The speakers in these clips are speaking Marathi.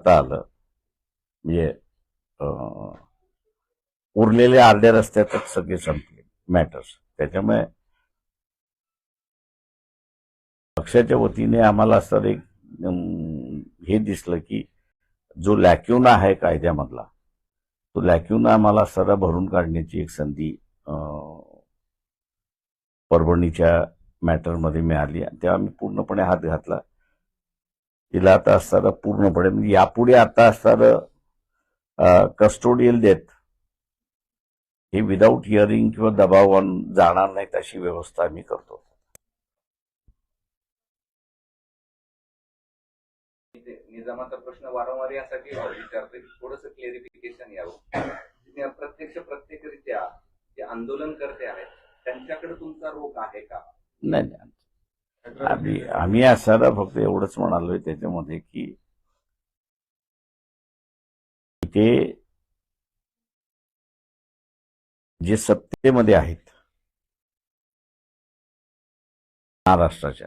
आलं म्हणजे उरलेले अर्ध्या रस्त्यातच सगळे संपले मॅटर्स. त्याच्यामुळे पक्षाच्या वतीने आम्हाला असं एक हे दिसलं की जो लॅक्युना आहे कायद्यामधला, तो लॅक्युना आम्हाला सरा भरून काढण्याची एक संधी परभणीच्या मॅटरमध्ये मिळाली. तेव्हा आम्ही पूर्णपणे हात घातला. तिला आता असताना पूर्णपणे म्हणजे यापुढे आता असताना कस्टोडियल डेथ हे विदाऊट हिअरिंग किंवा दबाव जाणार नाहीत अशी व्यवस्था आम्ही करतो. निजामाचा प्रश्न वारंवार यासाठी विचारतोय, थोडंसं क्लेरिफिकेशन यावं. प्रत्यक्षरित्या जे आंदोलनकर्ते आहेत त्यांच्याकडे तुमचा रोख आहे का? नाही, आम्ही असताना फक्त एवढंच म्हणालोय त्याच्यामध्ये की ते जे सत्तेमध्ये आहेत महाराष्ट्राच्या,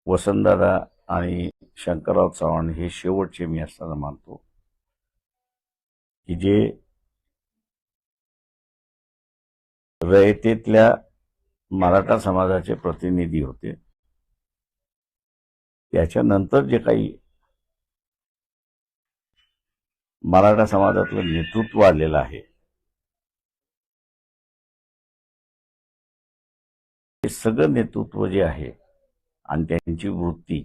वसंतदादा आणि शंकरराव चव्हाण हे शेवटचे मी असताना मानतो की जे रयतेतल्या मराठा समाजाचे प्रतिनिधी होते. त्याच्यानंतर जे काही मराठा समाजातलं नेतृत्व आलेलं आहे, हे सगळं नेतृत्व जे आहे आणि त्यांची वृत्ती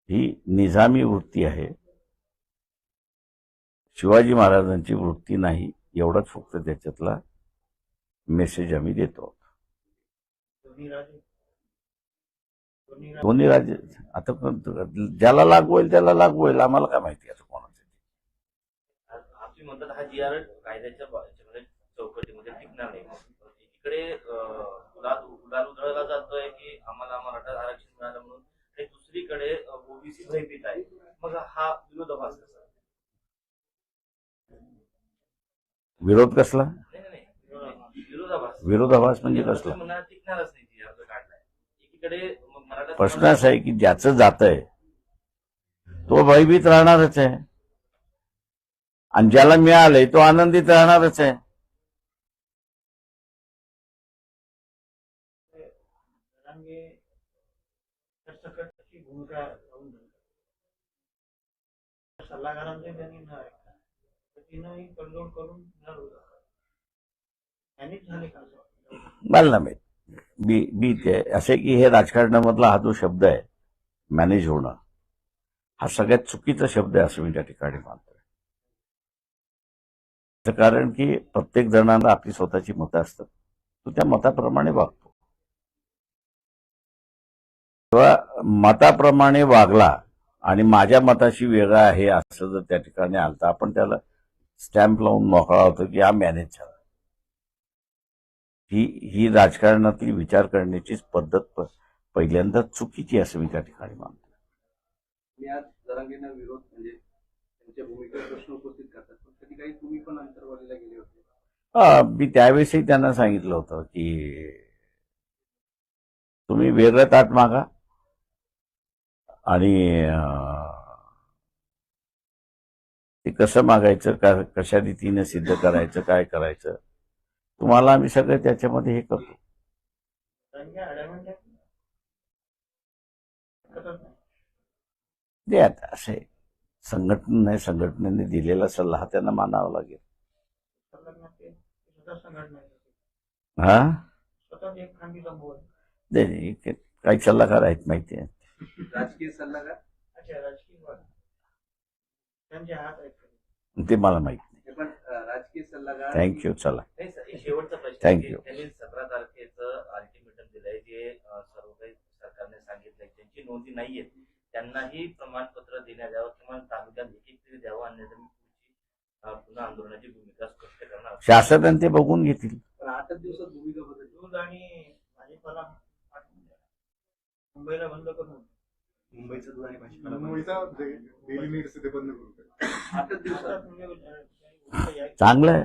ही निजामी वृत्ती आहे, शिवाजी महाराजांची वृत्ती नाही. एवढाच फक्त त्याच्यातला मेसेज आम्ही देतो. दोन्ही राजे आता ज्याला लागू होईल त्याला लागू होईल, आम्हाला काय माहिती आता कोणाचं. आपली म्हणतात हा जी आर कायद्याच्या चौकटीमध्ये टिकणार नाही. एकीकडे उडाल उधळला जातोय की आम्हाला मराठा आरक्षण मिळालं म्हणून, आणि दुसरीकडे ओबीसी भयभीत आहे. मग हा विरोधाभास कसा? विरोध कसला? नाही, विरोधाभास म्हणजे कसला? टिकणारच नाही जी अर्ज काढलाय. एकीकडे मराठा प्रश्न असा आहे की ज्याचं जातंय तो भयभीत राहणारच आहे आणि ज्याला मिळालंय तो आनंदित राहणारच आहे. सल्लागारांचे त्यांनी कंट्रोल करून झाले का मला ना मी ते असे की हे राजकारणामधला हा जो शब्द आहे मॅनेज होणं, हा सगळ्यात चुकीचा शब्द आहे असं मी त्या ठिकाणी मानतोय. कारण की प्रत्येक जणांना आपली स्वतःची मतं असतात, तो त्या मताप्रमाणे वागतो. तेव्हा मताप्रमाणे वागला आणि माझ्या मताशी वेगळा आहे असं जर त्या ठिकाणी आलं तर आपण त्याला स्टॅम्प लावून मोकळा होतो की हा मॅनेज झाला. ही राजकारणातली विचार करण्याची पद्धत पहिल्यांदा चुकीची असं मी त्या ठिकाणी मानतो. आज जरांगेंना विरोध म्हणजे त्यांच्या भूमिकेवर प्रश्न उपस्थित करतात, कधी काही तुम्ही पण अंतर्वालीला गेले होते? मी त्यावेळेसही त्यांना सांगितलं होतं की तुम्ही वेगळं ताट मागा आणि ते कसं मागायचं, कशा रीतीने सिद्ध करायचं, काय करायचं, तुम्हाला आम्ही सगळं त्याच्यामध्ये हे करतो. ते आता असे संघटनेने दिलेला सल्ला त्यांना मानावा लागेल. हा नाही, काही सल्लागार आहेत माहिती आहे. राजकीय सल्लागार ते मला माहित नाही. पण राजकीय सल्लागार. थँक्यू. चला, शेवटचा प्रश्न. थँक्यू. त्यांनी 17 तारखेचं अल्टिमेटम दिलंय, जे सर्व काही सरकारने सांगितलंय, त्यांची नोंदी नाहीये, त्यांनाही प्रमाणपत्र देण्यात यावं किंवा तालुक्यात एक तरी द्यावं, अन्यथा पुन्हा आंदोलनाची भूमिका स्पष्ट करणार. शासनाने ते बघून घेतील. पण 8 दिवसात भूमिका बदलली आणि भाजपाला मुंबईला बंद करून मुंबईचा दूध आणि भाजीपाला डेली नीड्स ते बंद करू. 8 दिवसात चांगलं आहे.